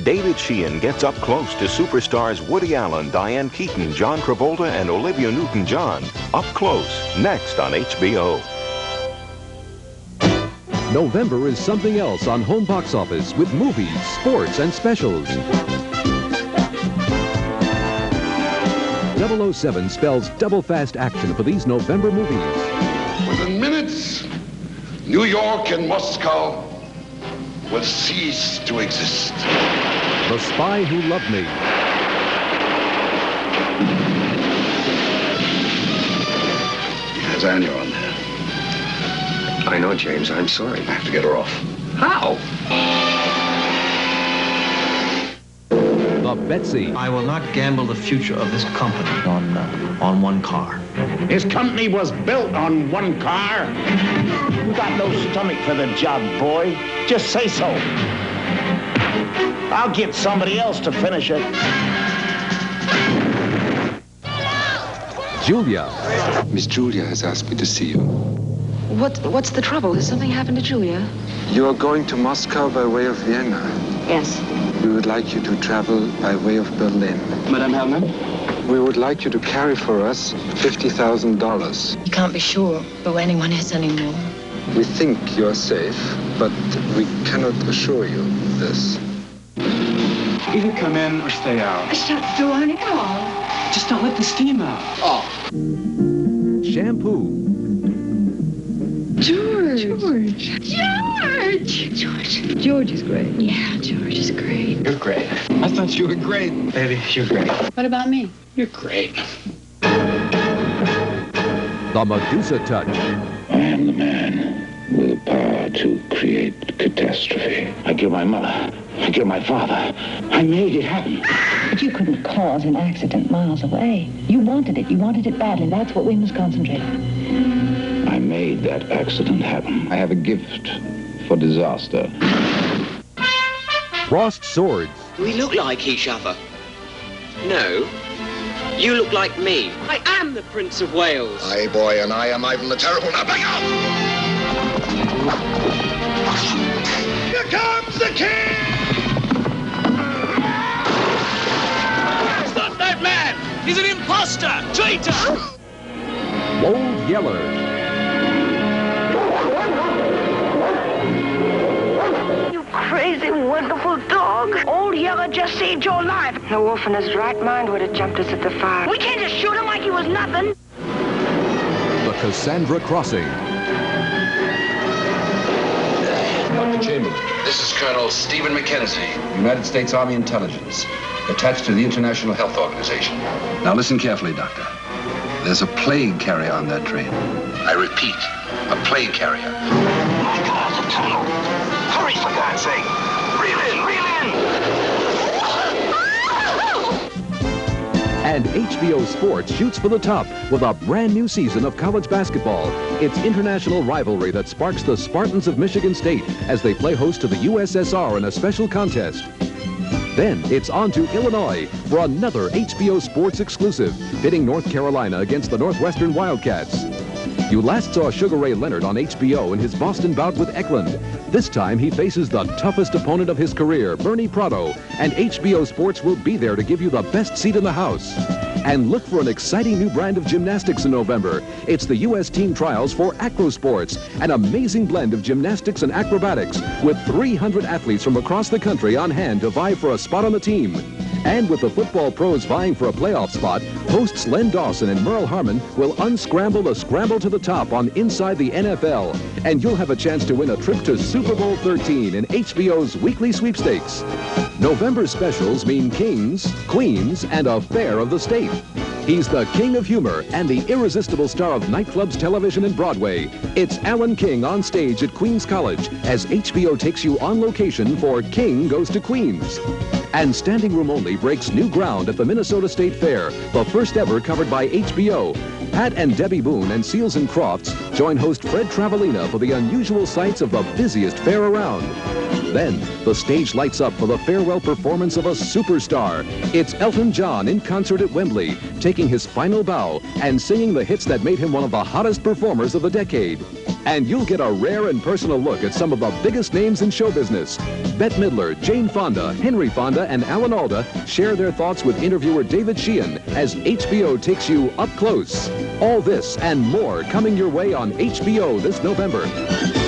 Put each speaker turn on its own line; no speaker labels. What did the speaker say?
David Sheehan gets up close to superstars Woody Allen, Diane Keaton, John Travolta, and Olivia Newton-John. Up close, next on HBO.
November is something else on home box office with movies, sports, and specials. 007 spells double fast action for these November movies.
Within minutes, New York and Moscow will cease to exist.
The Spy Who Loved Me.
He has Anya on there.
I know, James. I'm sorry.
I have to get her off.
How?
The Betsy.
I will not gamble the future of this company on one car.
His company was built on one car. You got no stomach for the job, boy. Just say so. I'll get somebody else to finish it.
Julia.
Miss Julia has asked me to see you.
What's the trouble? Has something happened to Julia?
You are going to Moscow by way of Vienna.
Yes.
We would like you to travel by way of Berlin.
Madame Hellman?
We would like you to carry for us $50,000.
You can't be sure who anyone is anymore.
We think you're safe, but we cannot assure you this.
Either come in or stay out.
Shut the door, honey. Come on.
Just don't let the steam out.
Oh.
Shampoo.
George is great.
Yeah, George is great.
You're great. I thought you were great. Baby, you're great.
What about me?
You're great.
The Medusa Touch.
I am the man with the power to create catastrophe. I killed my mother. I killed my father. I made it happen.
But you couldn't cause an accident miles away. You wanted it. You wanted it badly. That's what we must concentrate on.
I made that accident happen. I have a gift for disaster.
Crossed Swords.
We look like each other. No. You look like me. I am the Prince of Wales.
Aye, boy, and I am Ivan the Terrible. Now, bang out! Here comes the king!
He's not that man! He's an imposter! Traitor!
Old Yeller.
Crazy, wonderful dog. Old Yeller just saved your life. No wolf in his right mind would have jumped us at the fire. We can't just shoot him like he was nothing.
The Cassandra Crossing.
Dr. Chamberlain.
This is Colonel Stephen McKenzie.
United States Army Intelligence, attached to the International Health Organization. Now listen carefully, Doctor. There's a plague carrier on that train.
I repeat, a plague carrier.
My God, the tunnel! Hurry, for God's sake! Reel in, reel in!
And HBO Sports shoots for the top with a brand new season of college basketball. It's international rivalry that sparks the Spartans of Michigan State as they play host to the USSR in a special contest. Then it's on to Illinois for another HBO Sports exclusive, pitting North Carolina against the Northwestern Wildcats. You last saw Sugar Ray Leonard on HBO in his Boston bout with Eklund. This time he faces the toughest opponent of his career, Bernie Prado, and HBO Sports will be there to give you the best seat in the house. And look for an exciting new brand of gymnastics in November. It's the U.S. Team Trials for Acrosports, an amazing blend of gymnastics and acrobatics with 300 athletes from across the country on hand to vie for a spot on the team. And with the football pros vying for a playoff spot, hosts Len Dawson and Merle Harmon will unscramble the scramble to the top on Inside the NFL. And you'll have a chance to win a trip to Super Bowl 13 in HBO's weekly sweepstakes. November specials mean kings, queens, and a fair of the state. He's the king of humor and the irresistible star of nightclubs, television, and Broadway. It's Alan King on stage at Queens College as HBO takes you on location for King Goes to Queens. And Standing Room Only breaks new ground at the Minnesota State Fair, the first ever covered by HBO. Pat and Debbie Boone and Seals and Crofts join host Fred Travelina for the unusual sights of the busiest fair around. Then, the stage lights up for the farewell performance of a superstar. It's Elton John in concert at Wembley, taking his final bow and singing the hits that made him one of the hottest performers of the decade. And you'll get a rare and personal look at some of the biggest names in show business. Bette Midler, Jane Fonda, Henry Fonda, and Alan Alda share their thoughts with interviewer David Sheehan as HBO takes you up close. All this and more coming your way on HBO this November.